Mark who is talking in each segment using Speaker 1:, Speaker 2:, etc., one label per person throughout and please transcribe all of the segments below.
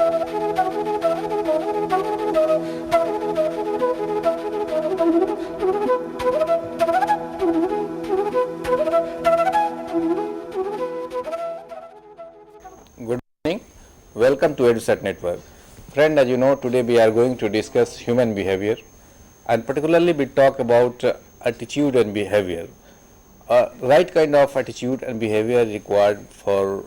Speaker 1: Good morning. Welcome to EduSat Network. Friend, as you know, today we are going to discuss human behavior, and particularly we talk about attitude and behavior. Right kind of attitude and behavior required for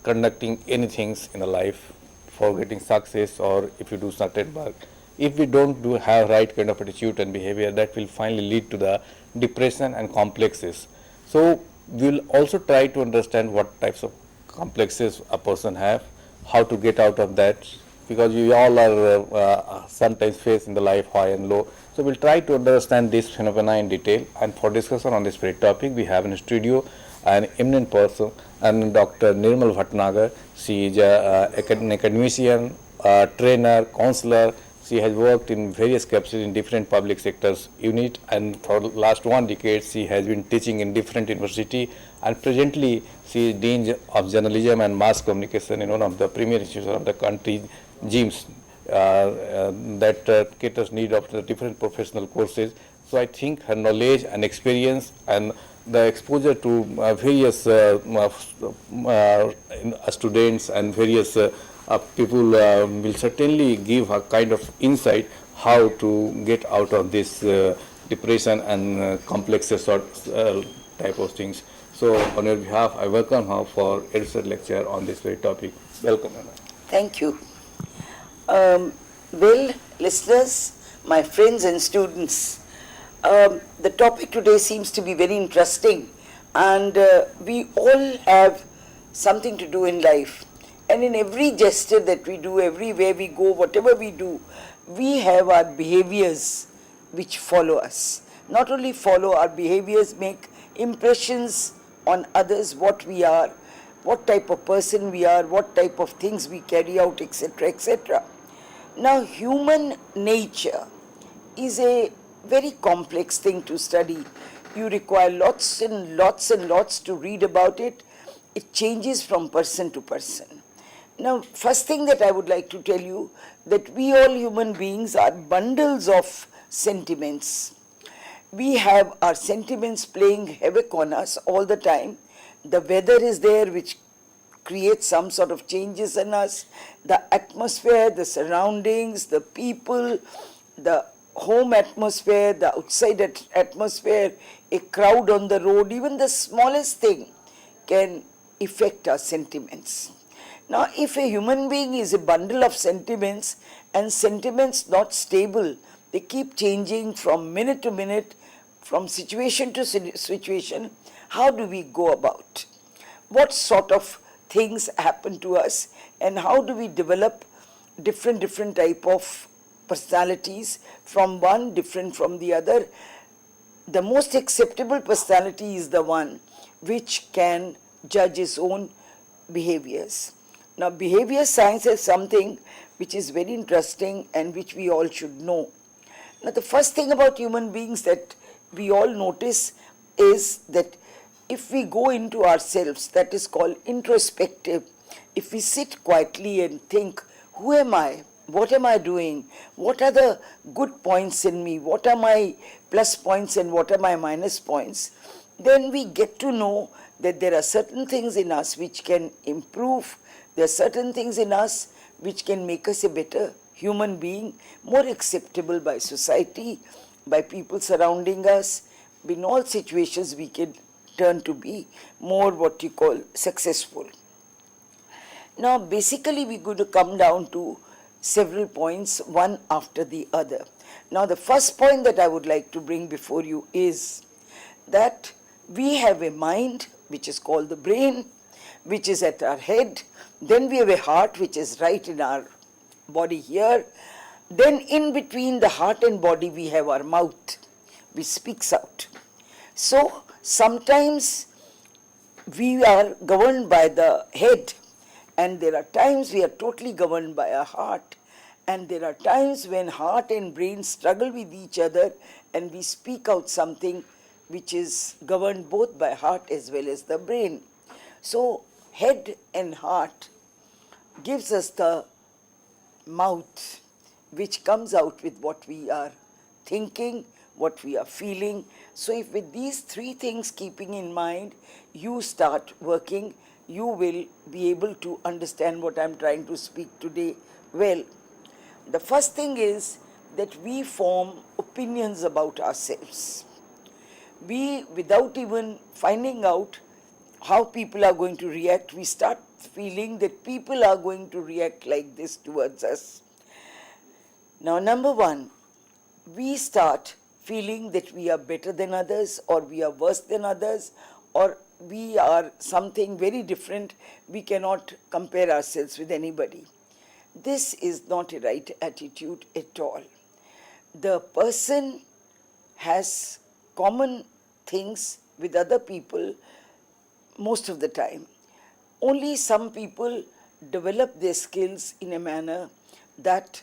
Speaker 1: conducting anything in a life, for getting success, or if you do certain work. If we don't do have right kind of attitude and behavior, that will finally lead to the depression and complexes. So we will also try to understand what types of complexes a person have, how to get out of that, because we all are sometimes face in the life high and low. So we'll try to understand this phenomena in detail, and for discussion on this very topic we have in the studio an eminent person and Dr. Nirmal Bhatnagar. She is an academician, trainer, counselor. She has worked in various capacities in different public sectors unit, and for the last 1 decade she has been teaching in different university, and presently she is Dean of Journalism and Mass Communication in one of the premier institutions of the country, GIMS, that caters need of the different professional courses. So I think her knowledge and experience and the exposure to various students and various people will certainly give a kind of insight how to get out of this depression and complexes or type of things. So on your behalf, I welcome her for EduSat lecture on this very topic. Welcome, Anna.
Speaker 2: Thank you. Well, listeners, my friends and students, the topic today seems to be very interesting, and we all have something to do in life. And in every gesture that we do, everywhere we go, whatever we do, we have our behaviors which follow us. Not only follow, our behaviors make impressions on others, what we are, what type of person we are, what type of things we carry out, etc., etc. Now, human nature is a very complex thing to study. You require lots and lots and lots to read about it. It changes from person to person. Now, first thing that I would like to tell you, that we all human beings are bundles of sentiments. We have our sentiments playing havoc on us all the time. The weather is there which creates some sort of changes in us. The atmosphere, the surroundings, the people, the home atmosphere, the outside atmosphere, a crowd on the road, even the smallest thing can affect our sentiments. Now, if a human being is a bundle of sentiments and sentiments not stable, they keep changing from minute to minute, from situation to situation, how do we go about? What sort of things happen to us, and how do we develop different type of personalities, from one different from the other? The most acceptable personality is the one which can judge its own behaviors. Now, behavior science is something which is very interesting and which we all should know. Now, the first thing about human beings that we all notice is that if we go into ourselves, that is called introspective. If we sit quietly and think, who am I? What am I doing? What are the good points in me? What are my plus points and what are my minus points? Then we get to know that there are certain things in us which can improve. There are certain things in us which can make us a better human being, more acceptable by society, by people surrounding us. In all situations, we can turn to be more what you call successful. Now, basically, we're going to come down to several points, one after the other. Now, the first point that I would like to bring before you is that we have a mind, which is called the brain, which is at our head. Then we have a heart, which is right in our body here. Then in between the heart and body, we have our mouth, which speaks out. So sometimes we are governed by the head, and there are times we are totally governed by our heart, and there are times when heart and brain struggle with each other and we speak out something which is governed both by heart as well as the brain. So head and heart gives us the mouth which comes out with what we are thinking, what we are feeling. So, if with these three things keeping in mind, you start working, you will be able to understand what I'm trying to speak today well. The first thing is that we form opinions about ourselves. We, without even finding out how people are going to react, we start feeling that people are going to react like this towards us. Now, number one, we start feeling that we are better than others, or we are worse than others, or we are something very different. We cannot compare ourselves with anybody. This is not a right attitude at all. The person has common things with other people most of the time. Only some people develop their skills in a manner that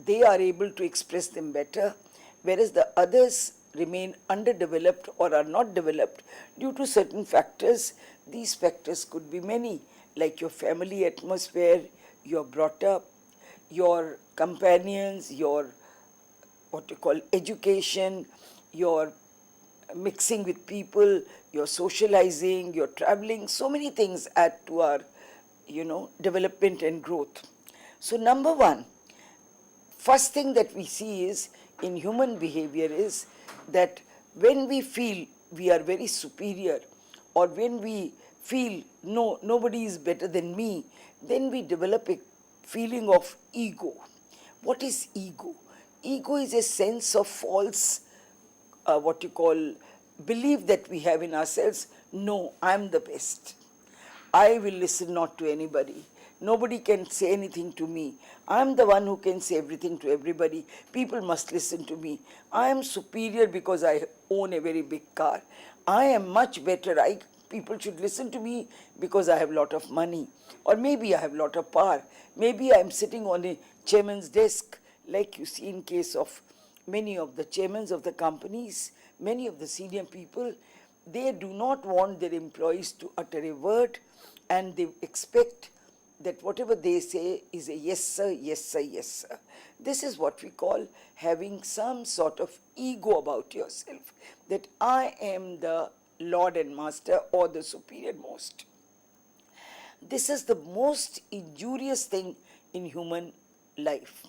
Speaker 2: they are able to express them better, whereas the others remain underdeveloped or are not developed due to certain factors. These factors could be many, like your family atmosphere, you're brought up, your companions, your what you call education, your mixing with people, your socializing, your traveling, so many things add to our, development and growth. So, number one, first thing that we see is in human behavior is that when we feel we are very superior, or when we feel no, nobody is better than me, then we develop a feeling of ego. What is ego? Ego is a sense of false, what you call, belief that we have in ourselves. No, I'm the best. I will listen not to anybody. Nobody can say anything to me. I'm the one who can say everything to everybody. People must listen to me. I am superior because I own a very big car. I am much better. People should listen to me because I have a lot of money. Or maybe I have a lot of power. Maybe I'm sitting on a chairman's desk, like you see in case of many of the chairmen of the companies, many of the senior people. They do not want their employees to utter a word, and they expect that whatever they say is a yes sir, yes sir, yes sir. This is what we call having some sort of ego about yourself, that I am the lord and master or the superior most. This is the most injurious thing in human life.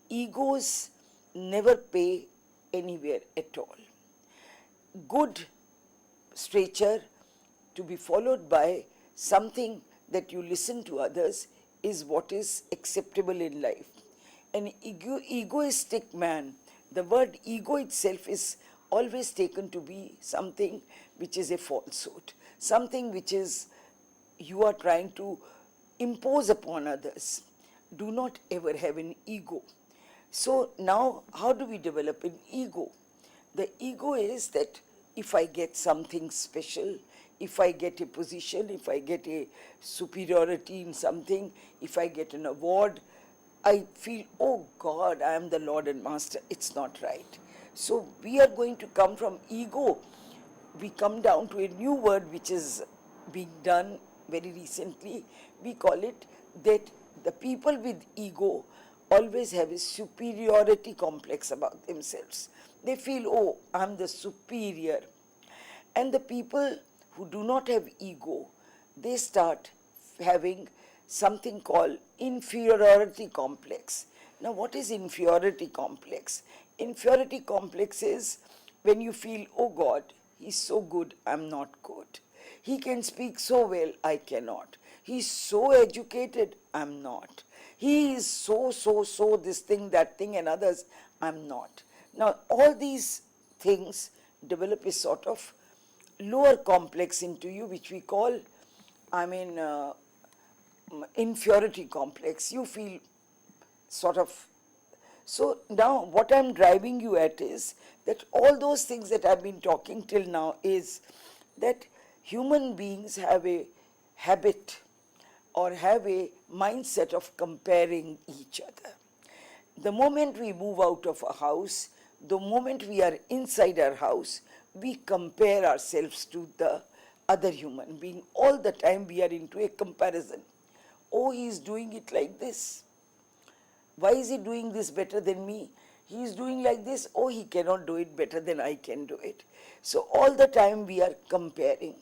Speaker 2: Egos never pay anywhere at all. Good stature to be followed by something that you listen to others is what is acceptable in life. An egoistic man, the word ego itself is always taken to be something which is a falsehood, something which is you are trying to impose upon others. Do not ever have an ego. So now, how do we develop an ego? The ego is that if I get something special, if I get a position, if I get a superiority in something, if I get an award, I feel, oh God, I am the Lord and Master. It's not right. So we are going to come from ego. We come down to a new word which is being done very recently. We call it that the people with ego always have a superiority complex about themselves. They feel, oh, I'm the superior. And the people who do not have ego, they start having something called inferiority complex. Now, what is inferiority complex? Inferiority complex is when you feel, oh God, he's so good, I'm not good. He can speak so well, I cannot. He's so educated, I'm not. He is so, this thing, that thing, and others, I'm not. Now, all these things develop a sort of lower complex into you, which we call, inferiority complex. You feel sort of. So now what I'm driving you at is that all those things that I've been talking till now is that human beings have a habit or have a mindset of comparing each other. The moment we move out of a house, the moment we are inside our house, we compare ourselves to the other human being. All the time we are into a comparison. Oh, he is doing it like this. Why is he doing this better than me? He is doing like this, oh, he cannot do it better than I can do it. So all the time we are comparing.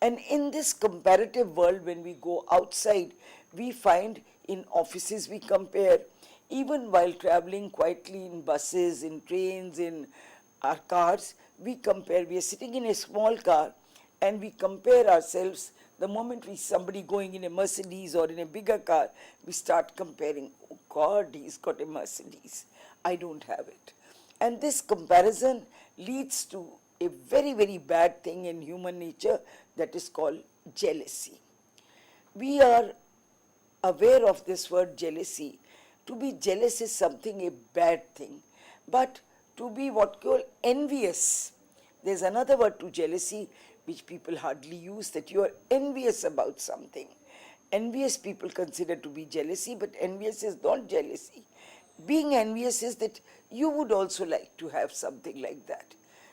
Speaker 2: And in this comparative world, when we go outside, we find in offices we compare, even while traveling quietly in buses, in trains, in our cars, we compare. We are sitting in a small car and we compare ourselves. The moment we see somebody going in a Mercedes or in a bigger car, we start comparing. Oh God, he's got a Mercedes. I don't have it. And this comparison leads to a very, very bad thing in human nature that is called jealousy. We are aware of this word jealousy. To be jealous is something a bad thing, but to be what called envious, there's another word to jealousy which people hardly use, that you are envious about something. Envious people consider to be jealousy, but envious is not jealousy. Being envious is that you would also like to have something like that.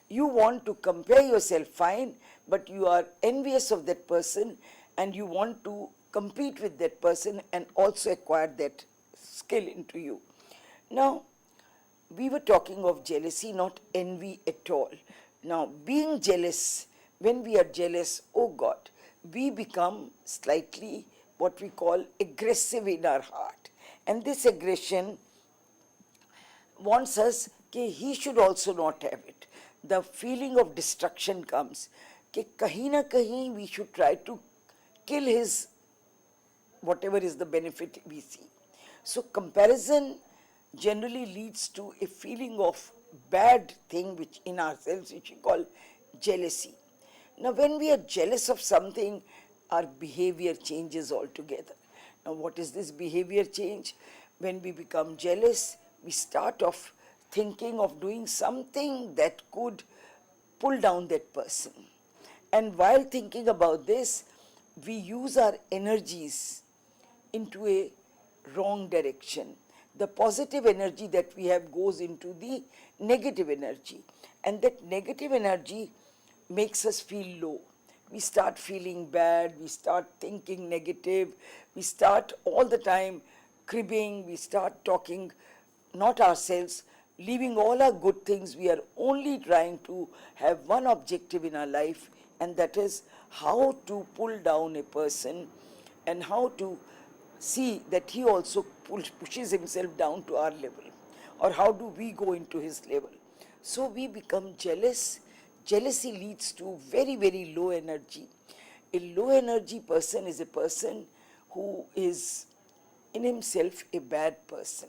Speaker 2: You want to compare yourself, fine, but you are envious of that person and you want to compete with that person and also acquire that skill into you. Now, we were talking of jealousy, not envy at all. Now, being jealous, when we are jealous, oh God, we become slightly what we call aggressive in our heart. And this aggression wants us कि he should also not have it. The feeling of destruction comes कि कहीं ना कहीं we should try to kill his whatever is the benefit we see. So comparison generally leads to a feeling of bad thing which in ourselves which we call jealousy. Now when we are jealous of something, our behavior changes altogether. Now what is this behavior change? When we become jealous, we start off thinking of doing something that could pull down that person. And while thinking about this, we use our energies into a wrong direction. The positive energy that we have goes into the negative energy, and that negative energy makes us feel low. We start feeling bad, we start thinking negative, we start all the time cribbing, we start talking not ourselves, leaving all our good things. We are only trying to have one objective in our life, and that is how to pull down a person and how to see that he also pushes himself down to our level, or how do we go into his level. So we become jealous. Jealousy leads to very, very low energy. A low energy person is a person who is in himself a bad person,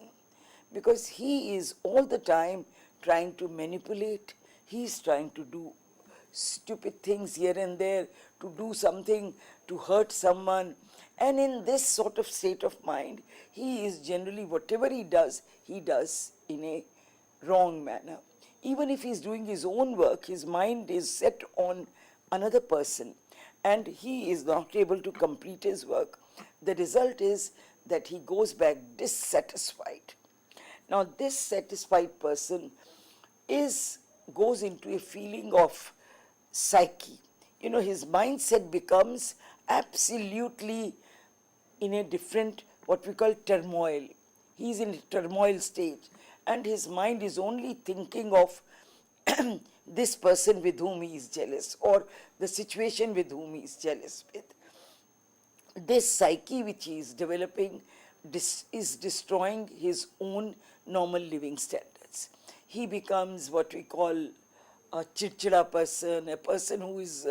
Speaker 2: because he is all the time trying to manipulate, he is trying to do stupid things here and there, to do something to hurt someone. And in this sort of state of mind, he is generally, whatever he does in a wrong manner. Even if he is doing his own work, his mind is set on another person and he is not able to complete his work. The result is that he goes back dissatisfied. Now, this satisfied person goes into a feeling of psyche. You know, his mindset becomes absolutely in a different, what we call turmoil. He is in a turmoil stage, and his mind is only thinking of this person with whom he is jealous, or the situation with whom he is jealous with. This psyche which he is developing is destroying his own normal living standards. He becomes what we call a chirchida person, a person who is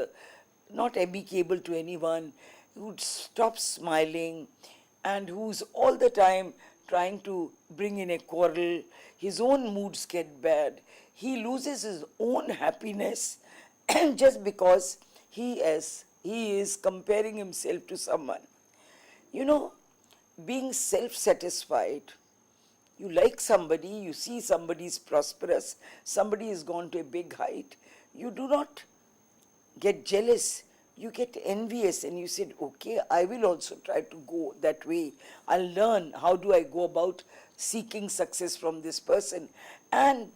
Speaker 2: not amicable to anyone, who stops smiling, and who's all the time trying to bring in a quarrel. His own moods get bad. He loses his own happiness just because he is comparing himself to someone. You know, being self-satisfied, you like somebody, you see somebody is prosperous, somebody has gone to a big height, you do not get jealous, you get envious, and you said, okay, I will also try to go that way. I'll learn how do I go about seeking success from this person. And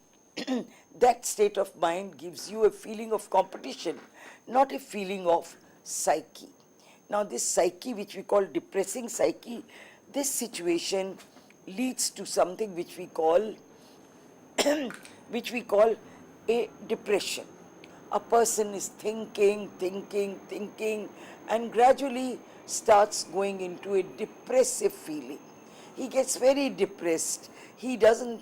Speaker 2: that state of mind gives you a feeling of competition, not a feeling of psyche. Now, this psyche, which we call depressing psyche, this situation leads to something which we call which we call a depression. A person is thinking, and gradually starts going into a depressive feeling. He gets very depressed. He doesn't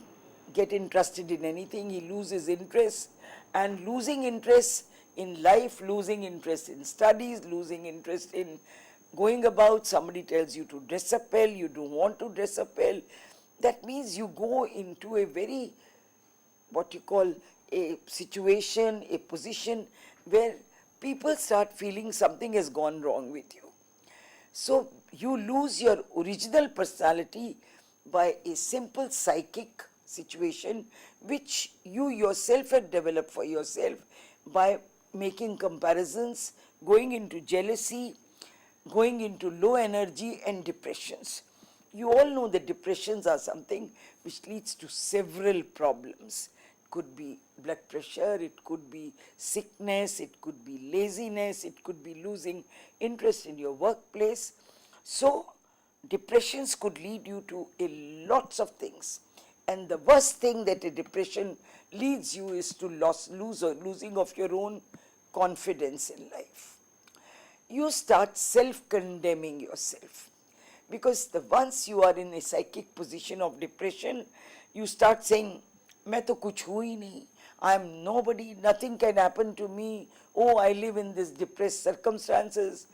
Speaker 2: get interested in anything. He loses interest, and losing interest in life, losing interest in studies, losing interest in going about. Somebody tells you to dress up well, you don't want to dress up well. That means you go into a very, what you call, a situation, a position where people start feeling something has gone wrong with you. So you lose your original personality by a simple psychic situation which you yourself had developed for yourself by making comparisons, going into jealousy, going into low energy and depressions. You all know that depressions are something which leads to several problems. It could be blood pressure, it could be sickness, it could be laziness, it could be losing interest in your workplace. So depressions could lead you to a lots of things. And the worst thing that a depression leads you is to losing of your own confidence in life. You start self-condemning yourself. Because once you are in a psychic position of depression, you start saying, मैं तो कुछ हूँ ही नहीं, I am nobody, nothing can happen to me, oh, I live in this depressed circumstances,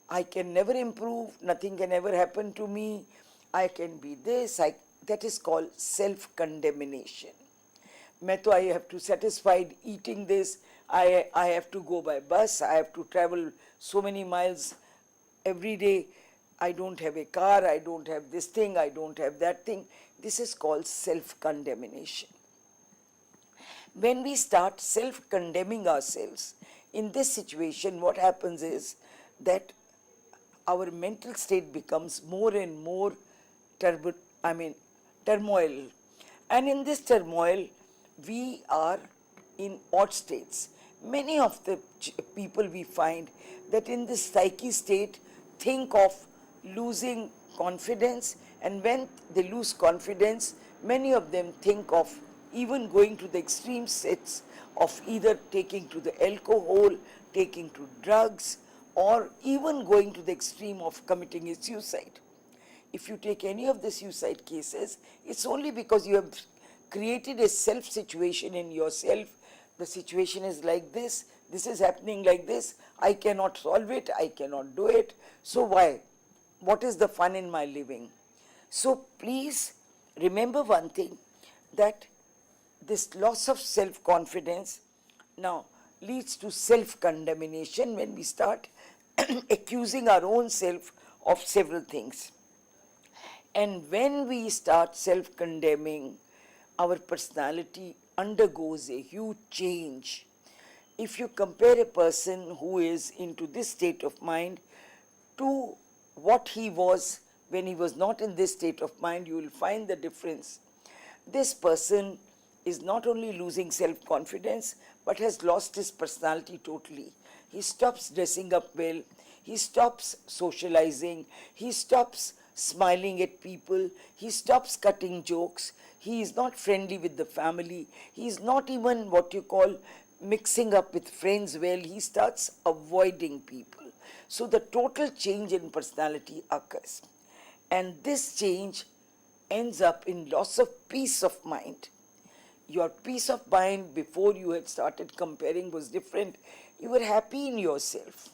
Speaker 2: I can never improve, nothing can ever happen to me, I can be this, that is called self-condemnation. मैं तो I have to satisfied eating this, I have to go by bus, I have to travel so many miles every day, I don't have a car, I don't have this thing, I don't have that thing. This is called self-condemnation. When we start self-condemning ourselves, in this situation, what happens is that our mental state becomes more and more turmoil. And in this turmoil, we are in odd states. Many of the people we find that in this psyche state think of losing confidence, and when they lose confidence, many of them think of even going to the extreme sets of either taking to the alcohol, taking to drugs, or even going to the extreme of committing a suicide. If you take any of the suicide cases, it's only because you have created a self situation in yourself. The situation is like this is happening like this, I cannot solve it, I cannot do it, so why? What is the fun in my living? So please remember one thing, that this loss of self-confidence now leads to self-condemnation when we start accusing our own self of several things. And when we start self-condemning, our personality undergoes a huge change. If you compare a person who is into this state of mind to what he was when he was not in this state of mind, you will find the difference. This person is not only losing self-confidence, but has lost his personality totally. He stops dressing up well, he stops socializing, he stops smiling at people, he stops cutting jokes, he is not friendly with the family, he is not even what you call mixing up with friends well, he starts avoiding people. So the total change in personality occurs. And this change ends up in loss of peace of mind. Your peace of mind before you had started comparing was different. You were happy in yourself.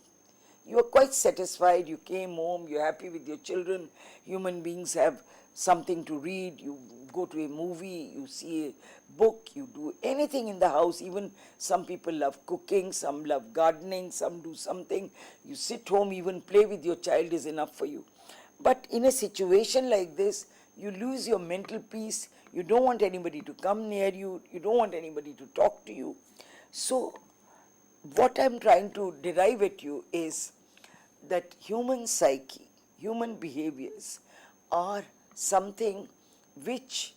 Speaker 2: You were quite satisfied. You came home, you're happy with your children. Human beings have something to read. You go to a movie, you see a book, you do anything in the house. Even some people love cooking, some love gardening, some do something. You sit home, even play with your child is enough for you. But in a situation like this, you lose your mental peace, you don't want anybody to come near you, you don't want anybody to talk to you. So, what I'm trying to derive at you is that human psyche, human behaviors are something which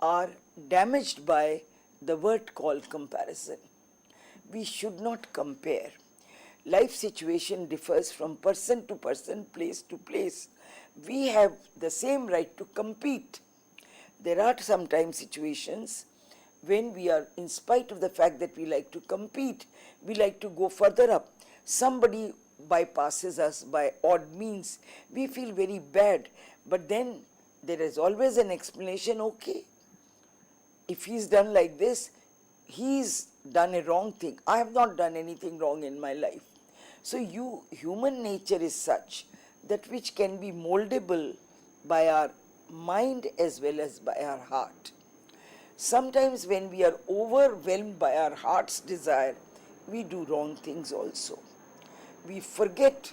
Speaker 2: are damaged by the word called comparison. We should not compare. Life situation differs from person to person, place to place. We have the same right to compete. There are sometimes situations when we are, in spite of the fact that we like to compete, we like to go further up, somebody bypasses us by odd means, we feel very bad. But then there is always an explanation. Okay, if he's done like this, he's done a wrong thing. I have not done anything wrong in my life. So human nature is such that which can be moldable by our mind as well as by our heart. Sometimes when we are overwhelmed by our heart's desire, we do wrong things also. We forget,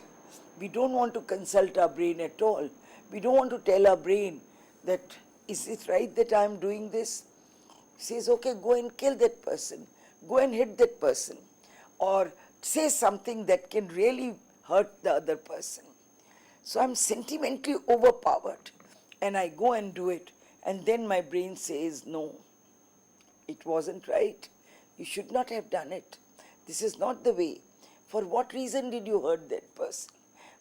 Speaker 2: we don't want to consult our brain at all. We don't want to tell our brain that, is it right that I am doing this? Says, okay, go and kill that person, go and hit that person, or say something that can really hurt the other person. So I'm sentimentally overpowered and I go and do it, and then my brain says, no, it wasn't right. You should not have done it. This is not the way. For what reason did you hurt that person?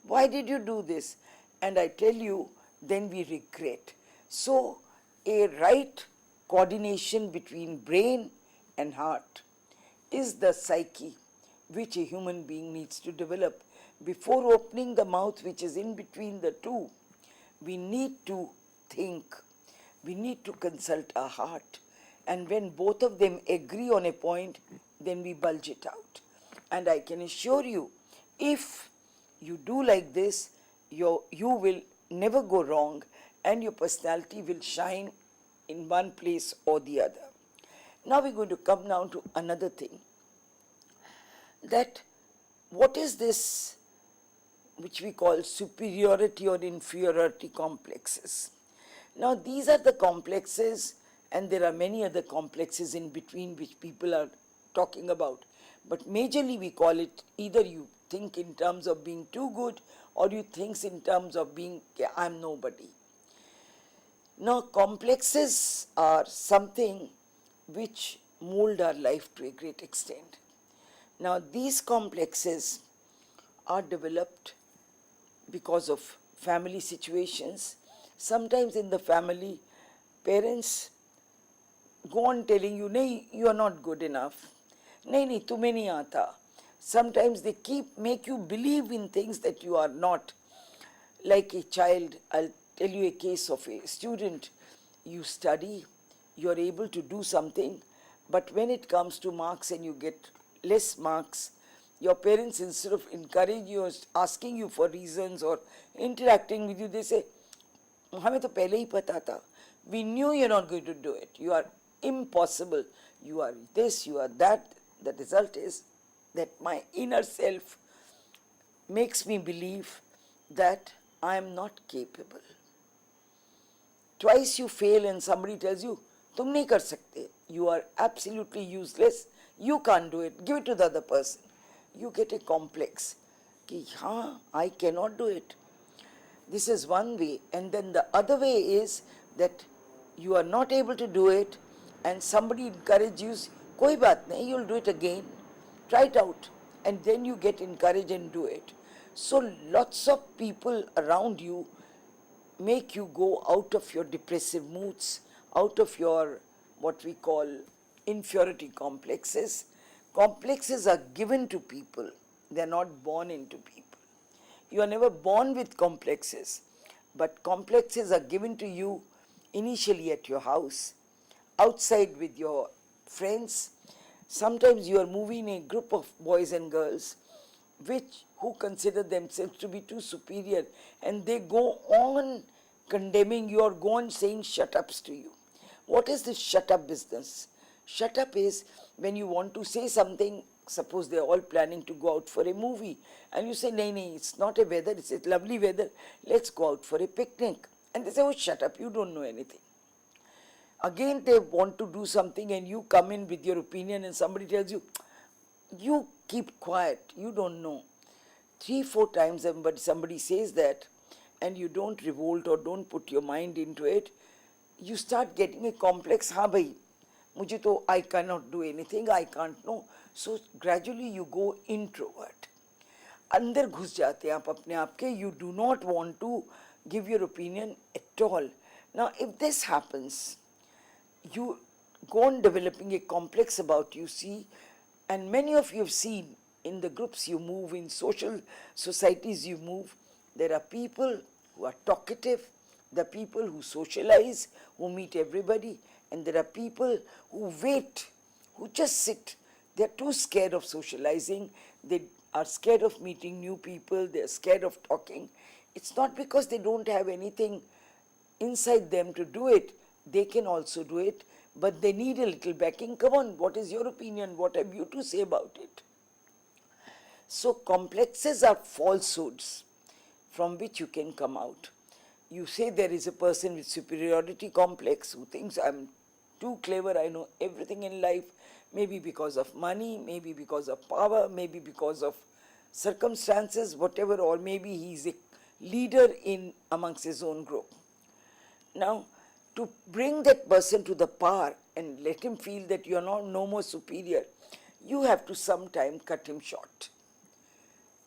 Speaker 2: Why did you do this? And I tell you, then we regret. So, a right coordination between brain and heart is the psyche which a human being needs to develop. Before opening the mouth, which is in between the two, we need to think, we need to consult our heart. And when both of them agree on a point, then we bulge it out. And I can assure you, if you do like this, you will never go wrong and your personality will shine in one place or the other. Now we're going to come down to another thing, that what is this which we call superiority or inferiority complexes. Now these are the complexes, and there are many other complexes in between which people are talking about. But majorly we call it, either you think in terms of being too good or you think in terms of being, I'm nobody. Now complexes are something which mold our life to a great extent. Now these complexes are developed because of family situations. Sometimes in the family, parents go on telling you, nahi, you are not good enough. Nahi, tumhe nahi aata. Sometimes they make you believe in things that you are not. Like a child, I'll tell you a case of a student. You study, you are able to do something, but when it comes to marks and you get less marks, your parents, instead of encouraging you, asking you for reasons or interacting with you, they say, हमें तो पहले ही पता था. We knew you're not going to do it. You are impossible. You are this, you are that. The result is that my inner self makes me believe that I am not capable. Twice you fail and somebody tells you, तुम नहीं कर सकते. You are absolutely useless. You can't do it. Give it to the other person. You get a complex. कि हाँ, I cannot do it. This is one way. And then the other way is that you are not able to do it and somebody encourages you, कोई बात नहीं, you'll do it again. Try it out. And then you get encouraged and do it. So lots of people around you make you go out of your depressive moods, out of your what we call inferiority complexes. Complexes are given to people, they are not born into people. You are never born with complexes, but complexes are given to you initially at your house, outside with your friends. Sometimes you are moving in a group of boys and girls who consider themselves to be too superior, and they go on condemning you or go on saying shut ups to you. What is this shut up business? Shut up is when you want to say something. Suppose they are all planning to go out for a movie and you say, nahi, it's not a weather, it's a lovely weather, let's go out for a picnic. And they say, oh, shut up, you don't know anything. Again they want to do something and you come in with your opinion and somebody tells you, you keep quiet, you don't know. 3-4 times somebody says that and you don't revolt or don't put your mind into it, you start getting a complex, हाँ भाई, मुझे तो I cannot do anything, I can't know. So gradually you go introvert. अंदर घुस जाते हैं आप अपने आप के, you do not want to give your opinion at all. Now, if this happens, you go on developing a complex about you see, and many of you have seen in the groups you move, in social societies you move, there are people who are talkative, there are people who socialize, who meet everybody, and there are people who wait, who just sit. They're too scared of socializing, they are scared of meeting new people, they're scared of talking. It's not because they don't have anything inside them to do it, they can also do it, but they need a little backing. Come on, what is your opinion? What have you to say about it? So, complexes are falsehoods from which you can come out. You say there is a person with superiority complex who thinks I'm too clever, I know everything in life, maybe because of money, maybe because of power, maybe because of circumstances, whatever, or maybe he's a leader in amongst his own group. Now, to bring that person to the power and let him feel that you are not no more superior, you have to sometime cut him short.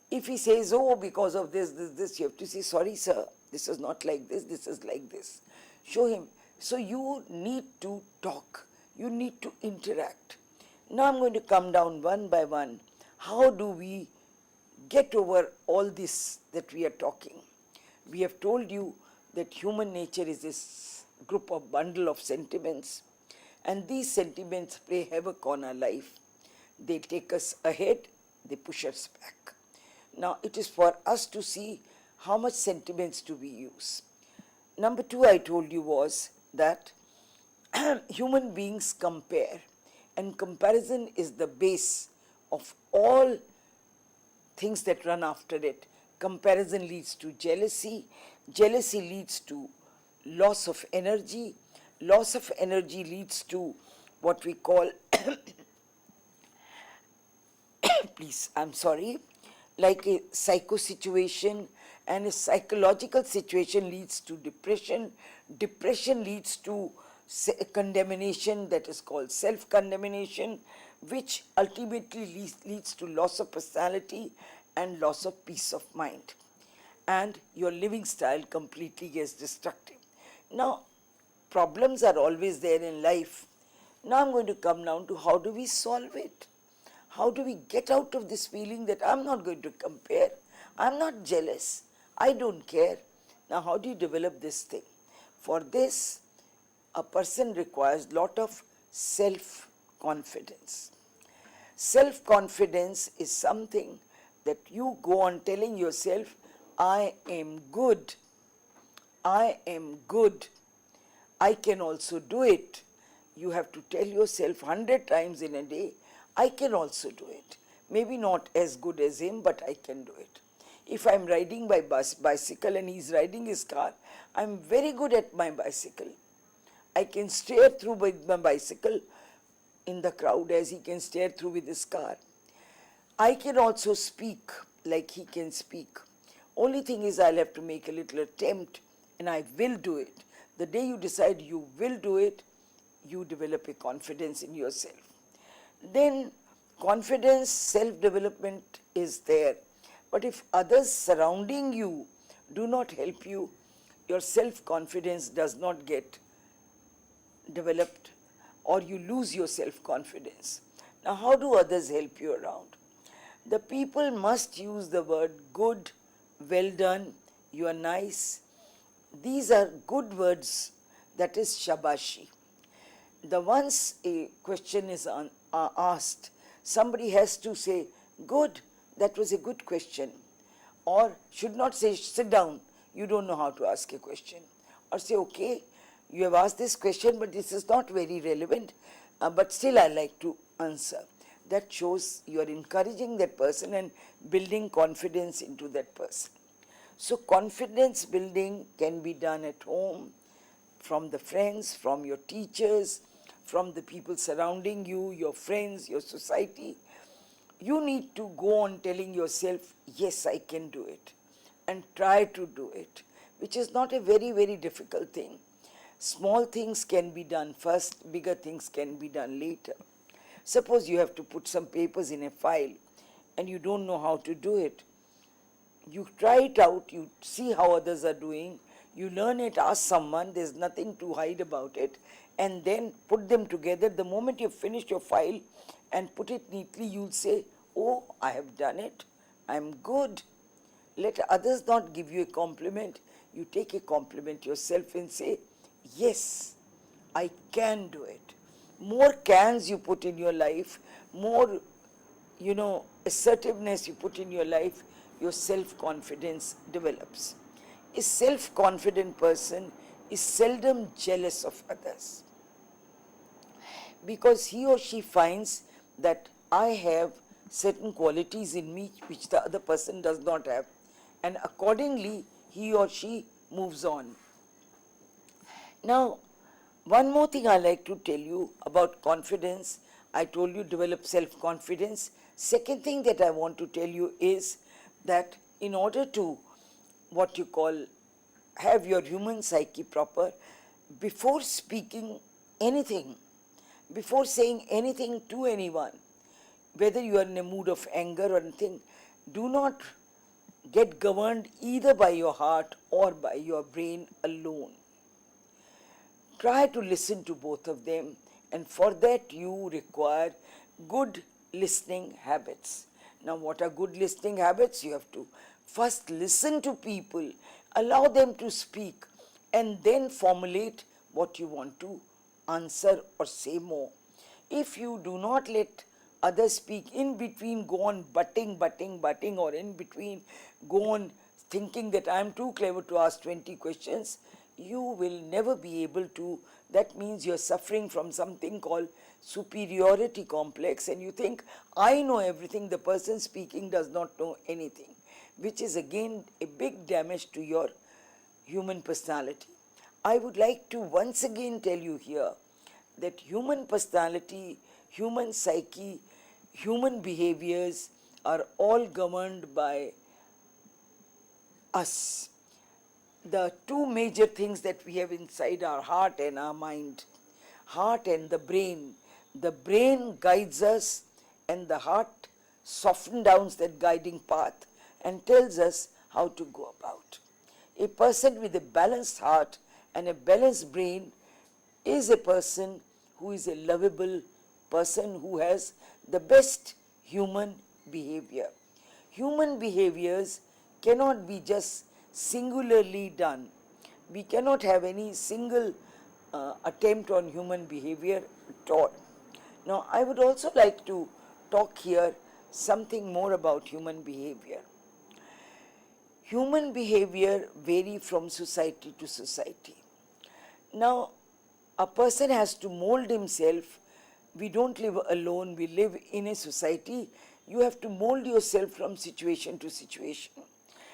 Speaker 2: If he says, oh, because of this, you have to say, sorry, sir, this is not like this is like this. Show him. So you need to talk, you need to interact. Now I'm going to come down one by one. How do we get over all this that we are talking? We have told you that human nature is this group of bundle of sentiments, and these sentiments play havoc on our life. They take us ahead, they push us back. Now it is for us to see how much sentiments do we use. Number two, I told you, was that human beings compare, and comparison is the base of all things that run after it. Comparison leads to jealousy, jealousy leads to loss of energy, loss of energy leads to what we call please, I'm sorry, like a psycho situation, and a psychological situation leads to depression. Depression leads to condemnation, that is called self-condemnation, which ultimately leads to loss of personality and loss of peace of mind. And your living style completely gets destructive. Now, problems are always there in life. Now I'm going to come down to how do we solve it? How do we get out of this feeling that I'm not going to compare, I'm not jealous, I don't care? Now, how do you develop this thing? For this, a person requires lot of self-confidence. Self-confidence is something that you go on telling yourself, I am good, I am good, I can also do it. You have to tell yourself 100 times in a day, I can also do it. Maybe not as good as him, but I can do it. If I'm riding my bicycle and he's riding his car, I'm very good at my bicycle. I can steer through with my bicycle in the crowd as he can steer through with his car. I can also speak like he can speak. Only thing is, I'll have to make a little attempt and I will do it. The day you decide you will do it, you develop a confidence in yourself. Then confidence, self-development is there. But if others surrounding you do not help you, your self-confidence does not get developed, or you lose your self-confidence. Now, how do others help you around? The people must use the word good, well done, you are nice. These are good words, that is shabashi. The once a question is asked, somebody has to say, good, that was a good question. Or should not say, sit down, you don't know how to ask a question. Or say, okay, you have asked this question, but this is not very relevant, but still I like to answer. That shows you are encouraging that person and building confidence into that person. So confidence building can be done at home, from the friends, from your teachers, from the people surrounding you, your friends, your society. You need to go on telling yourself, yes, I can do it, and try to do it, which is not a very, very difficult thing. Small things can be done first, bigger things can be done later. Suppose you have to put some papers in a file and you don't know how to do it. You try it out, you see how others are doing, You learn it, ask someone, there's nothing to hide about it, and then put them together. The moment you've finished your file and put it neatly, you'll say, oh, I have done it, I'm good. Let others not give you a compliment. You take a compliment yourself and say, yes, I can do it. More cans you put in your life, more, assertiveness you put in your life, your self-confidence develops. A self-confident person is seldom jealous of others because he or she finds that I have certain qualities in me which the other person does not have, and accordingly he or she moves on. Now, one more thing I like to tell you about confidence. I told you develop self-confidence. Second thing that I want to tell you is that in order to what you call have your human psyche proper, before speaking anything, before saying anything to anyone, whether you are in a mood of anger or anything, do not get governed either by your heart or by your brain alone. Try to listen to both of them, and for that you require good listening habits. Now, what are good listening habits? You have to first listen to people, allow them to speak, and then formulate what you want to answer or say more. If you do not let others speak, in between go on butting, or in between go on thinking that I am too clever to ask 20 questions, you will never be able to. That means you're suffering from something called superiority complex, and you think, I know everything, the person speaking does not know anything, which is again a big damage to your human personality. I would like to once again tell you here that human personality, human psyche, human behaviors are all governed by us. The two major things that we have inside our heart and our mind, heart and the brain. The brain guides us, and the heart softens down that guiding path and tells us how to go about. A person with a balanced heart and a balanced brain is a person who is a lovable person, who has the best human behavior. Human behaviors cannot be just singularly done. We cannot have any single attempt on human behavior at all. Now, I would also like to talk here something more about human behavior. Human behavior vary from society to society. Now, a person has to mold himself. We don't live alone, we live in a society. You have to mold yourself from situation to situation.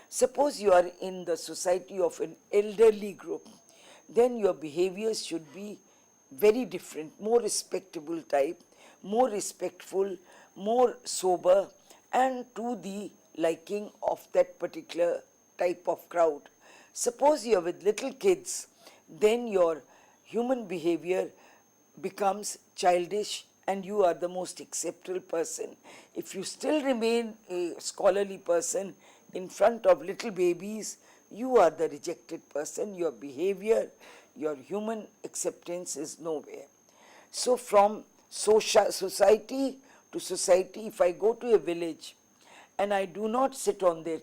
Speaker 2: Suppose you are in the society of an elderly group, then your behaviors should be very different, more respectable type, more respectful, more sober, and to the liking of that particular type of crowd. Suppose you are with little kids, then your human behavior becomes childish and you are the most acceptable person. If you still remain a scholarly person in front of little babies, you are the rejected person. Your behavior, your human acceptance is nowhere. So from society to society, if I go to a village and I do not sit on their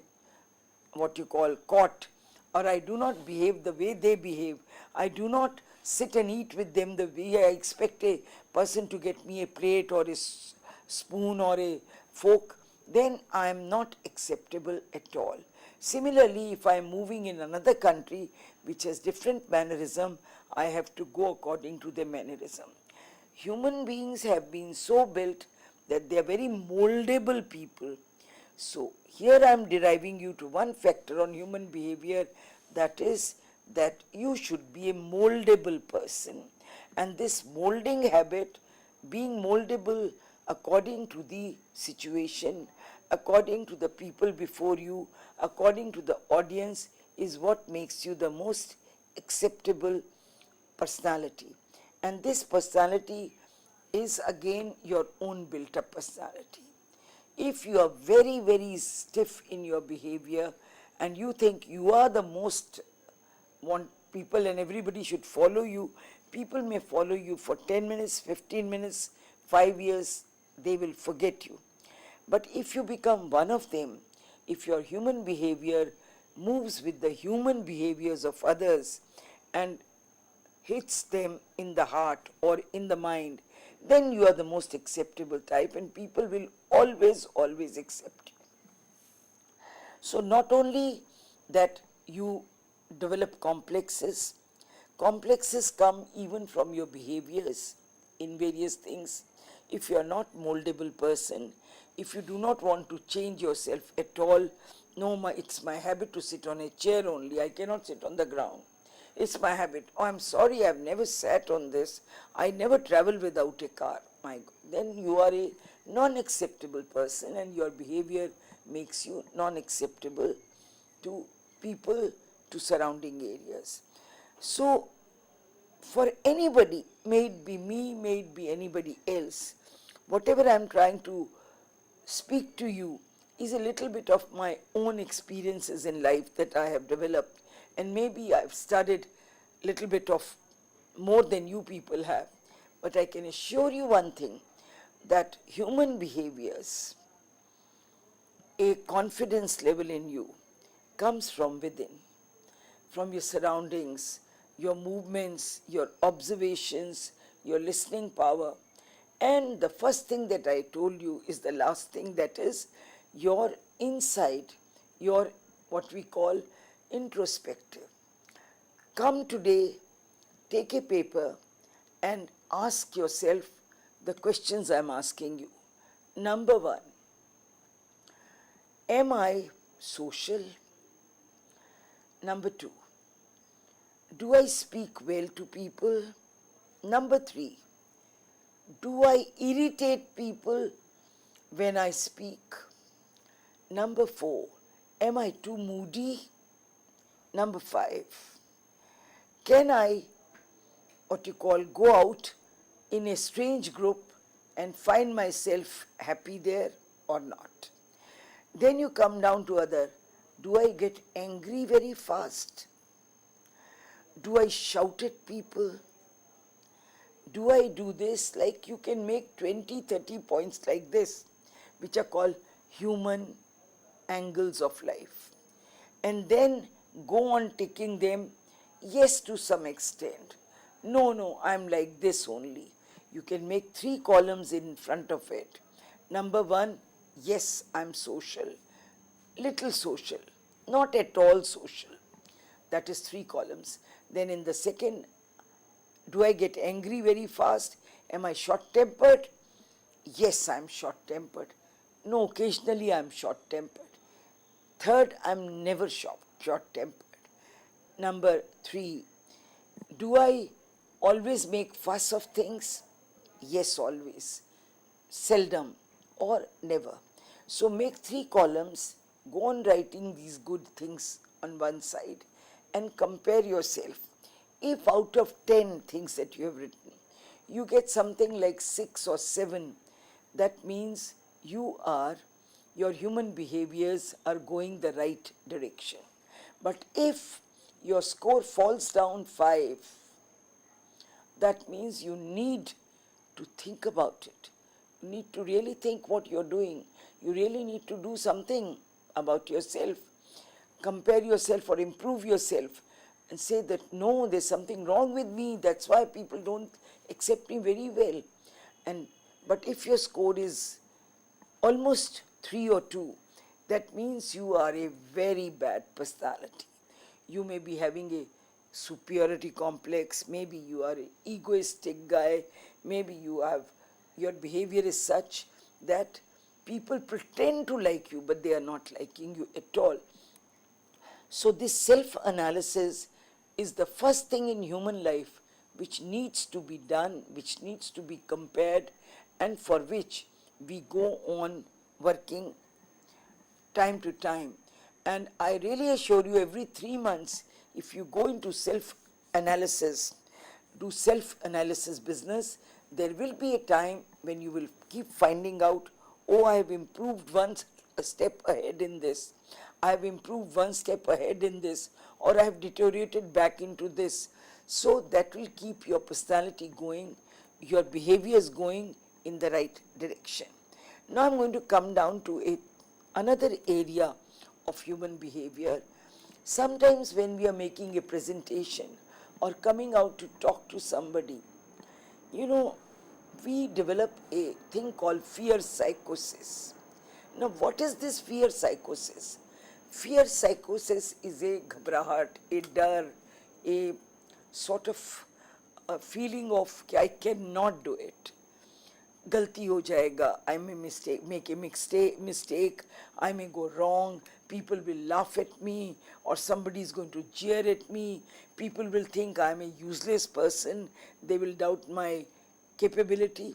Speaker 2: what you call cot, or I do not behave the way they behave, I do not sit and eat with them the way I expect a person to get me a plate or a spoon or a fork, then I am not acceptable at all. Similarly, if I am moving in another country which has different mannerism, I have to go according to their mannerism. Human beings have been so built that they are very moldable people. So here I am deriving you to one factor on human behavior, that is that you should be a moldable person. And this molding habit, being moldable according to the situation, according to the people before you, according to the audience, is what makes you the most acceptable personality. And this personality is again your own built up personality. If you are very stiff in your behavior and you think you are the most want people and everybody should follow you. People may follow you for 10 minutes, 15 minutes, 5 years, they will forget you. But if you become one of them, if your human behavior moves with the human behaviors of others and hits them in the heart or in the mind, then you are the most acceptable type and people will always accept you. So not only that you develop complexes, complexes come even from your behaviors in various things. If you are not moldable person, if you do not want to change yourself at all, no, it's my habit to sit on a chair only, I cannot sit on the ground. It's my habit. Oh, I'm sorry, I've never sat on this. I never travel without a car. My God. Then you are a non-acceptable person and your behavior makes you non-acceptable to people, to surrounding areas. So, for anybody, may it be me, may it be anybody else, whatever I'm trying to speak to you is a little bit of my own experiences in life that I have developed, and maybe I've studied a little bit of more than you people have. But I can assure you one thing, that human behaviors, a confidence level in you, comes from within, from your surroundings, your movements, your observations, your listening power. And the first thing that I told you is the last thing, that is your inside, your what we call introspective. Come today, take a paper and ask yourself the questions I'm asking you. Number one, am I social? Number two, do I speak well to people? Number three, do I irritate people when I speak? Number four, am I too moody? Number five, can I, what you call, go out in a strange group and find myself happy there or not? Then you come down to other, do I get angry very fast? Do I shout at people? Do I do this? Like you can make 20, 30 points like this, which are called human angles of life. And then go on taking them, yes, to some extent. No, I'm like this only. You can make 3 columns in front of it. Number one, yes, I'm social. Little social, not at all social. That is 3 columns. Then in the second, do I get angry very fast? Am I short-tempered? Yes, I'm short-tempered. No, occasionally I'm short-tempered. Third, I'm never short-tempered. Number 3, do I always make fuss of things? Yes, always. Seldom or never. So make 3 columns, go on writing these good things on one side and compare yourself. If out of 10 things that you have written, you get something like 6 or 7, that means your human behaviors are going the right direction. But if your score falls down 5, that means you need to think about it. You need to really think what you're doing. You really need to do something about yourself. Compare yourself or improve yourself and say that no, there's something wrong with me. That's why people don't accept me very well. But if your score is almost 3 or 2, that means you are a very bad personality. You may be having a superiority complex, maybe you are an egoistic guy, maybe your behavior is such that people pretend to like you, but they are not liking you at all. So this self-analysis is the first thing in human life which needs to be done, which needs to be compared, and for which we go on working time to time. And I really assure you, every 3 months, if you go into self-analysis, do self-analysis business, there will be a time when you will keep finding out, oh, I have improved once a step ahead in this. I have improved one step ahead in this, or I have deteriorated back into this. So that will keep your personality going, your behaviors going in the right direction. Now I'm going to come down to another area of human behavior. Sometimes when we are making a presentation or coming out to talk to somebody, you know, we develop a thing called fear psychosis. Now, what is this fear psychosis? Fear psychosis is a ghabrahat, a dar, a sort of a feeling of I cannot do it. गलती हो जाएगा, I may make a mistake, I may go wrong, people will laugh at me, or somebody is going to jeer at me, people will think I am a useless person, they will doubt my capability.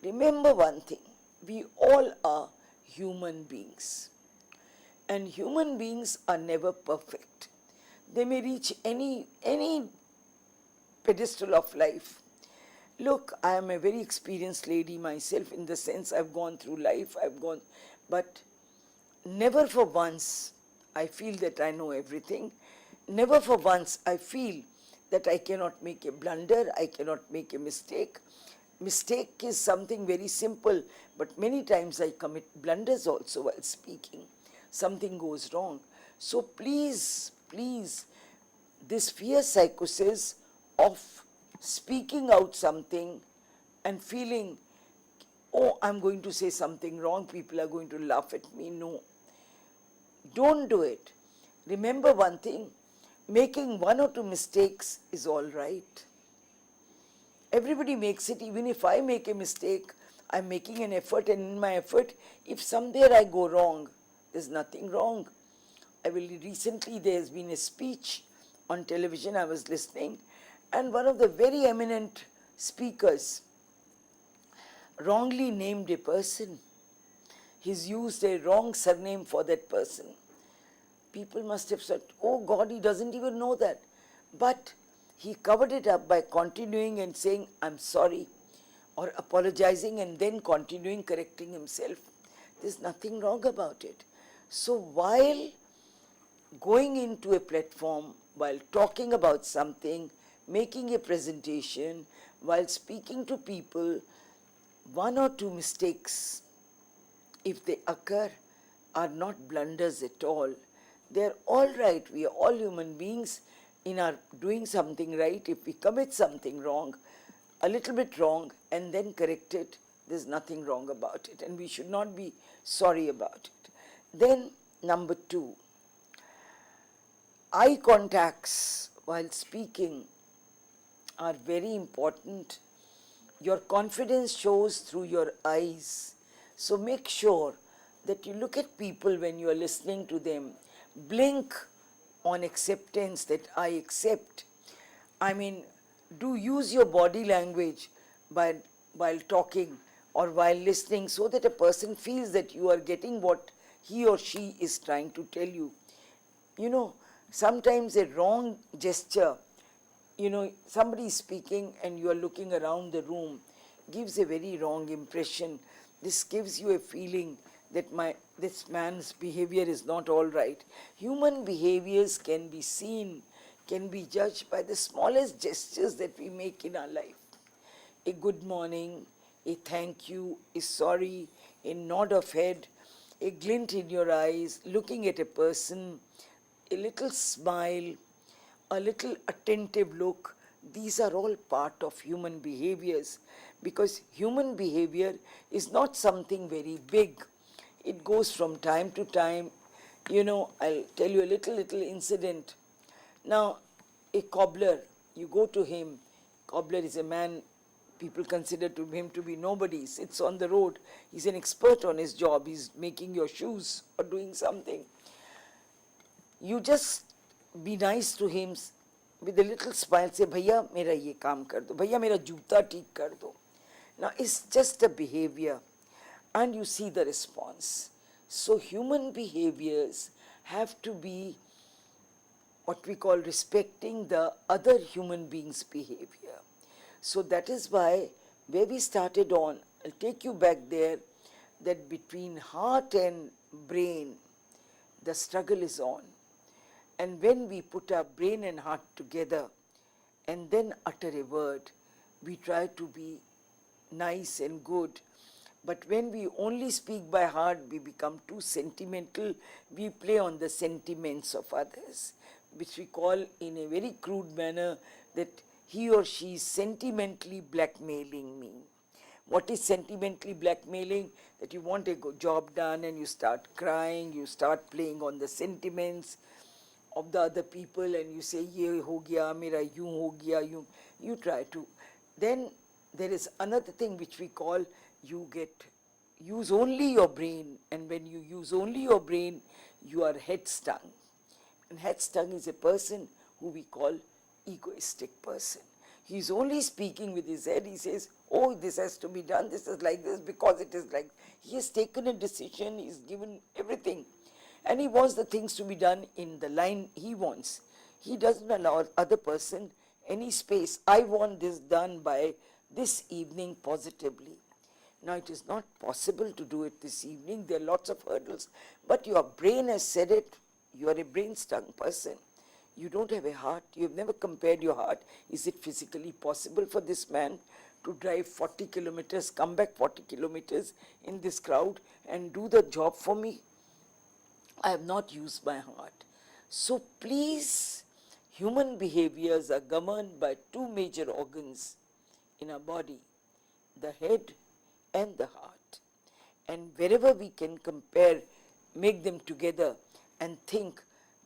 Speaker 2: Remember one thing, we all are human beings, and human beings are never perfect. They may reach any pedestal of life. Look, I am a very experienced lady myself, in the sense I've gone through life, but never for once I feel that I know everything. Never for once I feel that I cannot make a blunder, I cannot make a mistake. Mistake is something very simple, but many times I commit blunders also while speaking. Something goes wrong. So please, this fear psychosis of speaking out something and feeling, oh, I'm going to say something wrong, people are going to laugh at me. No, don't do it. Remember one thing, making one or two mistakes is all right. Everybody makes it. Even if I make a mistake, I'm making an effort, and in my effort, if somewhere I go wrong, there's nothing wrong. Recently there has been a speech on television, I was listening, and one of the very eminent speakers wrongly named a person. He's used a wrong surname for that person. People must have said, oh God, he doesn't even know that. But he covered it up by continuing and saying, I'm sorry, or apologizing and then continuing correcting himself. There's nothing wrong about it. So while going into a platform, while talking about something, making a presentation, while speaking to people, one or two mistakes, if they occur, are not blunders at all. They're all right. We are all human beings in our doing something right. If we commit something wrong, a little bit wrong, and then correct it, there's nothing wrong about it, and we should not be sorry about it. Then, number two, eye contacts while speaking are very important. Your confidence shows through your eyes. So make sure that you look at people when you are listening to them. Blink on acceptance, that I accept. I mean, do use your body language while talking or while listening, so that a person feels that you are getting what he or she is trying to tell you. You know, sometimes a wrong gesture, somebody is speaking and you are looking around the room, gives a very wrong impression. This gives you a feeling that this man's behavior is not all right. Human behaviors can be seen, can be judged by the smallest gestures that we make in our life. A good morning, a thank you, a sorry, a nod of head, a glint in your eyes, looking at a person, a little smile, a little attentive look. These are all part of human behaviors, because human behavior is not something very big. It goes from time to time. I'll tell you a little incident. Now, a cobbler, you go to him. Cobbler is a man, people consider him to be nobody. He sits on the road. He's an expert on his job. He's making your shoes or doing something. You just be nice to him with a little smile. Say, Bhaiya, mera ye kaam kar do. Bhaiya, mera juta theek kar do. Now, it's just a behavior, and you see the response. So, human behaviors have to be what we call respecting the other human being's behavior. So, that is why, where we started on, I'll take you back there, that between heart and brain, the struggle is on. And when we put our brain and heart together and then utter a word, we try to be nice and good. But when we only speak by heart, we become too sentimental. We play on the sentiments of others, which we call in a very crude manner that he or she is sentimentally blackmailing me. What is sentimentally blackmailing? That you want a job done and you start crying, you start playing on the sentiments of the other people and you say, ye ho gaya, mera yun ho gaya, you try to. Then there is another thing which we call use only your brain, and when you use only your brain, you are headstrong. And headstrong is a person who we call egoistic person. He is only speaking with his head. He says, oh, this has to be done, this is like this because it is like. He has taken a decision, he has given everything. And he wants the things to be done in the line he wants. He doesn't allow other person any space. I want this done by this evening positively. Now it is not possible to do it this evening. There are lots of hurdles. But your brain has said it. You are a brain-strung person. You don't have a heart. You have never compared your heart. Is it physically possible for this man to drive 40 kilometers, come back 40 kilometers in this crowd and do the job for me? I have not used my heart. So please, human behaviors are governed by two major organs in our body, the head and the heart. And wherever we can compare, make them together and think,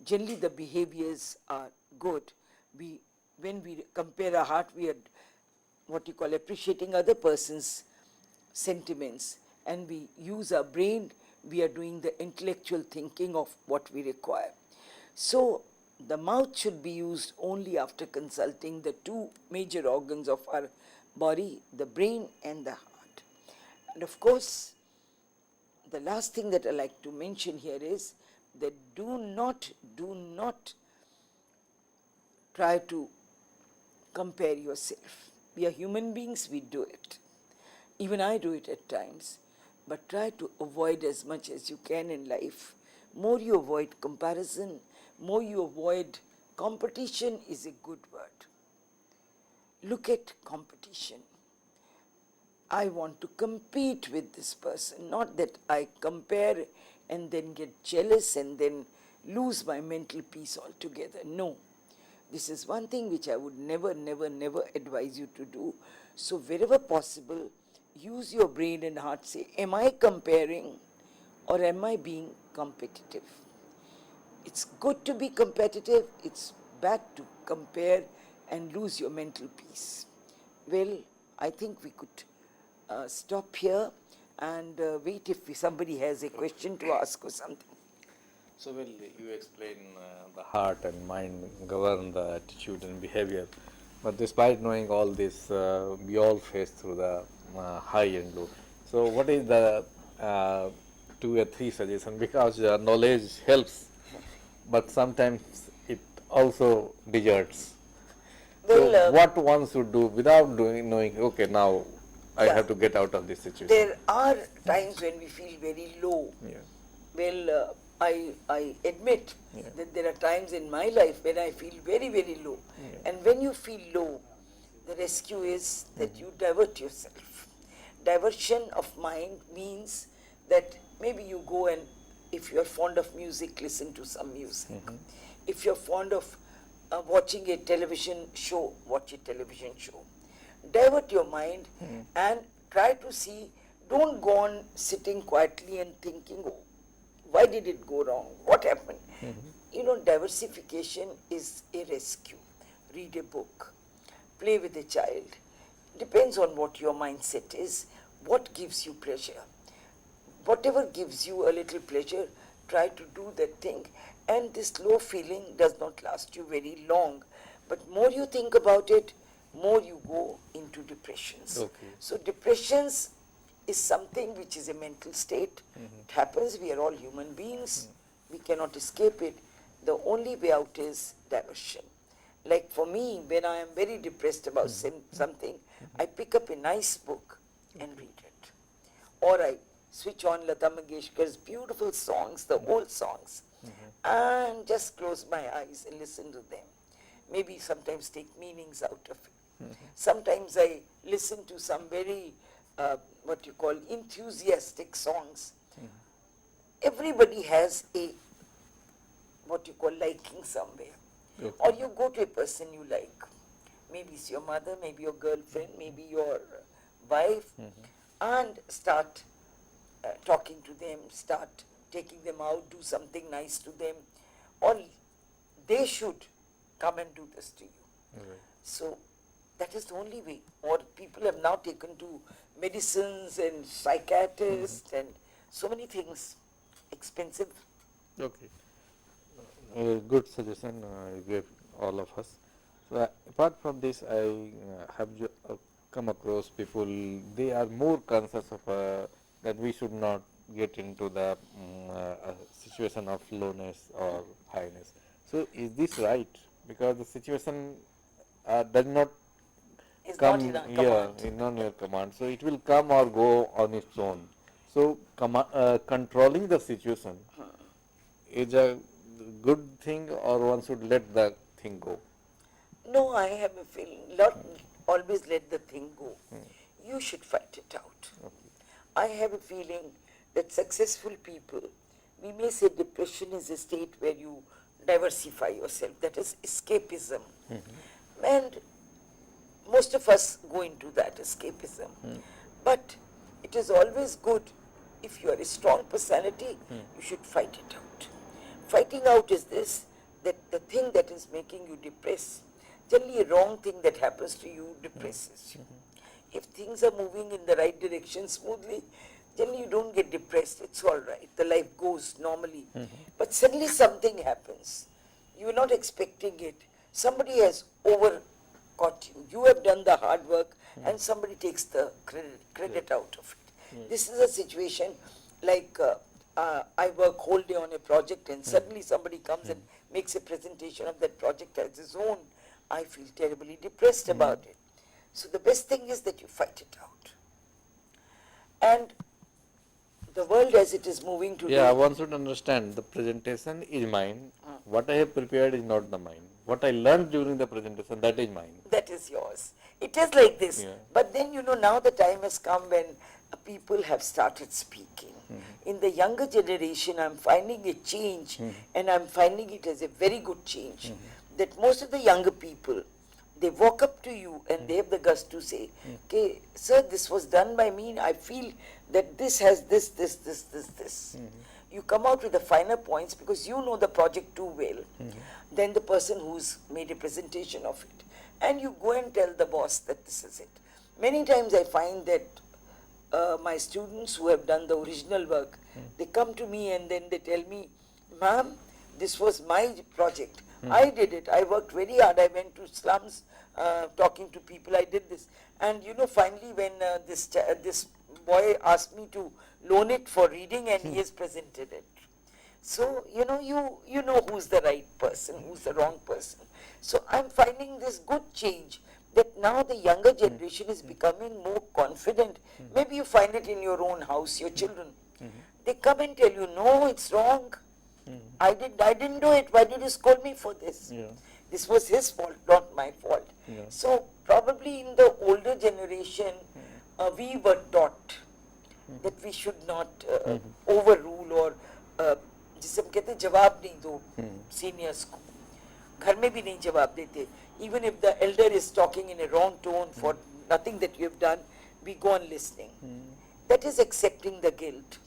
Speaker 2: generally the behaviors are good. When we compare our heart, we are what you call appreciating other person's sentiments, and we use our brain, we are doing the intellectual thinking of what we require. So the mouth should be used only after consulting the two major organs of our body, the brain and the heart. And of course, the last thing that I like to mention here is that do not try to compare yourself. We are human beings, we do it. Even I do it at times. But try to avoid as much as you can in life. More you avoid comparison, more you avoid competition is a good word. Look at competition. I want to compete with this person, not that I compare and then get jealous and then lose my mental peace altogether. No. This is one thing which I would never advise you to do. So wherever possible, use your brain and heart. Say, am I comparing or am I being competitive? It's good to be competitive. It's bad to compare and lose your mental peace. Well, I think we could stop here and wait if somebody has a question to ask or something.
Speaker 1: So, well, you explain the heart and mind govern the attitude and behavior. But despite knowing all this, we all face through the high and low. So, what is the 2 or 3 suggestions? Because knowledge helps, but sometimes it also deserts. So,
Speaker 2: Well,
Speaker 1: what one should do without knowing, okay, now I
Speaker 2: yeah,
Speaker 1: have to get out of this situation.
Speaker 2: there are times when we feel very low.
Speaker 1: Yeah.
Speaker 2: Well, I admit
Speaker 1: Yeah.
Speaker 2: that there are times in my life when I feel very low.
Speaker 1: Yeah.
Speaker 2: And when you feel low, the rescue is that you divert yourself. Diversion of mind means that maybe you go and, if you are fond of music, listen to some music. If you're fond of watching a television show, watch a television show. Divert your mind and try to see, don't go on sitting quietly and thinking, oh, why did it go wrong? What happened? You know, diversification is a rescue. Read a book, play with a child. Depends on what your mindset is, what gives you pleasure. Whatever gives you a little pleasure, try to do that thing. And this low feeling does not last you very long. But more you think about it, more you go into depressions.
Speaker 1: Okay.
Speaker 2: So depressions is something which is a mental state. It happens, we are all human beings. We cannot escape it. The only way out is diversion. Like for me, when I am very depressed about something, I pick up a nice book and read it. Or I switch on Lata Mangeshkar's beautiful songs, the old songs. and just close my eyes and listen to them. Maybe sometimes take meanings out of it. Sometimes I listen to some very, what you call, enthusiastic songs. Everybody has a, what you call, liking somewhere.
Speaker 1: Okay.
Speaker 2: Or you go to a person you like. Maybe it's your mother, maybe your girlfriend, maybe your wife, and start talking to them, start taking them out, do something nice to them, or they should come and do this to you.
Speaker 1: Right.
Speaker 2: So that is the only way. Or people have now taken to medicines and psychiatrists and so many things, expensive.
Speaker 1: Okay. Good suggestion you gave all of us. So apart from this, I have come across people. They are more conscious of that we should not get into the situation of lowness or highness. So is this right? Because the situation does not
Speaker 2: Is not
Speaker 1: come
Speaker 2: in our
Speaker 1: here
Speaker 2: command.
Speaker 1: in on your command. So it will come or go on its own. So controlling the situation is a good thing, or one should let the thing go.
Speaker 2: No, I have a feeling, not always let the thing go. You should fight it out.
Speaker 1: Okay.
Speaker 2: I have a feeling that successful people, we may say depression is a state where you diversify yourself, that is escapism. And most of us go into that escapism. But it is always good, if you are a strong personality, you should fight it out. Fighting out is this, that the thing that is making you depressed, generally a wrong thing that happens to you depresses you. If things are moving in the right direction smoothly, generally you don't get depressed, it's all right, the life goes normally. But suddenly something happens, you are not expecting it, somebody has overcaught you, you have done the hard work and somebody takes the credit out of it. This is a situation like I work whole day on a project and suddenly somebody comes and makes a presentation of that project as his own. I feel terribly depressed about it. So the best thing is that you fight it out. And the world as it is moving today.
Speaker 1: Yeah, one should understand the presentation is mine. What I have prepared is not the mine. What I learned during the presentation, that is mine.
Speaker 2: That is yours. It is like this.
Speaker 1: Yeah.
Speaker 2: But then, now the time has come when people have started speaking. In the younger generation, I'm finding a change, and I'm finding it as a very good change, that most of the younger people, they walk up to you and they have the guts to say, okay, sir, this was done by me, I feel that this has this. You come out with the finer points because you know the project too well than the person who's made a presentation of it. And you go and tell the boss that this is it. Many times I find that my students who have done the original work, they come to me and then they tell me, ma'am, this was my project. I did it. I worked very hard. I went to slums talking to people. I did this. And finally when this boy asked me to loan it for reading and he has presented it. So, you know who's the right person, who's the wrong person. So I'm finding this good change, that now the younger generation is becoming more confident. Maybe you find it in your own house, your children. They come and tell you, no, it's wrong. I didn't do it. Why did you scold me for this?
Speaker 1: Yeah.
Speaker 2: This was his fault, not my fault.
Speaker 1: Yeah.
Speaker 2: So probably in the older generation, we were taught that we should not overrule or जिसे हम कहते हैं जवाब नहीं दो seniors को. घर में भी नहीं जवाब देते. Even if the elder is talking in a wrong tone for nothing that you have done, we go on listening. That is accepting the guilt,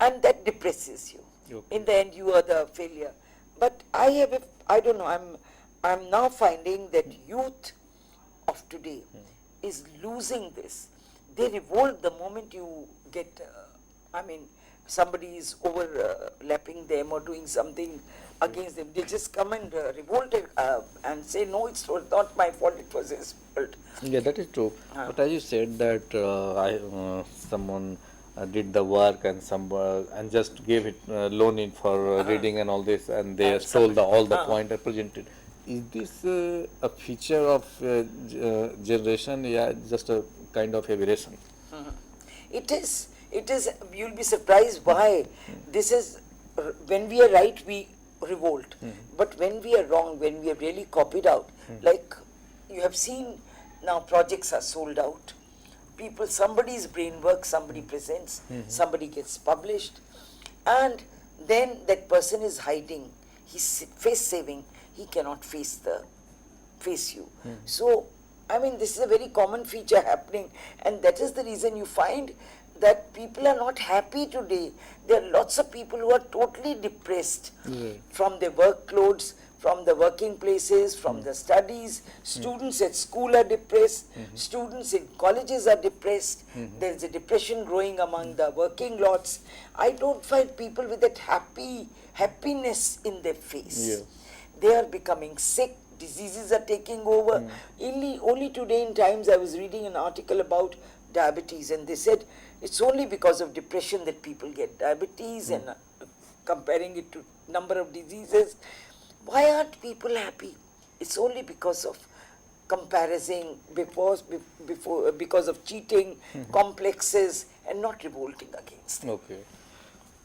Speaker 2: and that depresses you.
Speaker 1: Okay.
Speaker 2: In the end, you are the failure. But I don't know. I'm now finding that youth of today is losing this. They revolt the moment you get. Somebody is overlapping them or doing something against them. They just come and revolt and say, no, it's not my fault, it was his fault.
Speaker 1: Yeah, that is true. But as you said that someone did the work and and just gave it loan in for reading and all this, and they stole all the point I presented. Is this a feature of generation? Yeah, just a kind of aberration.
Speaker 2: It is, you'll be surprised why. This is, when we are right, we revolt. But when we are wrong, when we are really copied out, like you have seen now, projects are sold out. People, somebody's brain works, somebody presents, somebody gets published, and then that person is hiding. He's face saving. He cannot face you. So, I mean, this is a very common feature happening, and that is the reason you find that people are not happy today. There are lots of people who are totally depressed from their workloads, from the working places, from the studies. Students at school are depressed. Students in colleges are depressed. There is a depression growing among the working lots. I don't find people with that happiness in their face.
Speaker 1: Yes.
Speaker 2: They are becoming sick. Diseases are taking over. Only today in Times I was reading an article about diabetes, and they said it's only because of depression that people get diabetes, and comparing it to number of diseases. Why aren't people happy? It's only because of comparison, because of cheating, complexes, and not revolting against them.
Speaker 1: Okay.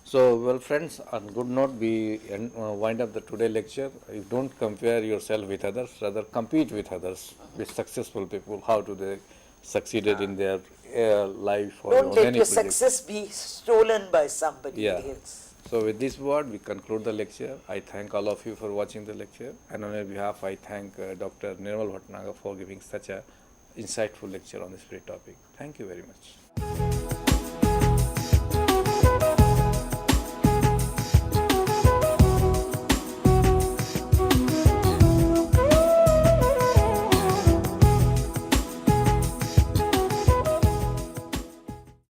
Speaker 1: So, well, friends, on good note, we wind up the today lecture. You don't compare yourself with others, rather compete with others, with successful people. How do they succeeded in their life or
Speaker 2: Don't
Speaker 1: on
Speaker 2: let
Speaker 1: any
Speaker 2: your
Speaker 1: project?
Speaker 2: success be stolen by somebody
Speaker 1: Yeah.
Speaker 2: else.
Speaker 1: So, with this word, we conclude the lecture. I thank all of you for watching the lecture, and on your behalf, I thank Dr. Nirmal Bhatnagar for giving such a insightful lecture on this great topic. Thank you very much.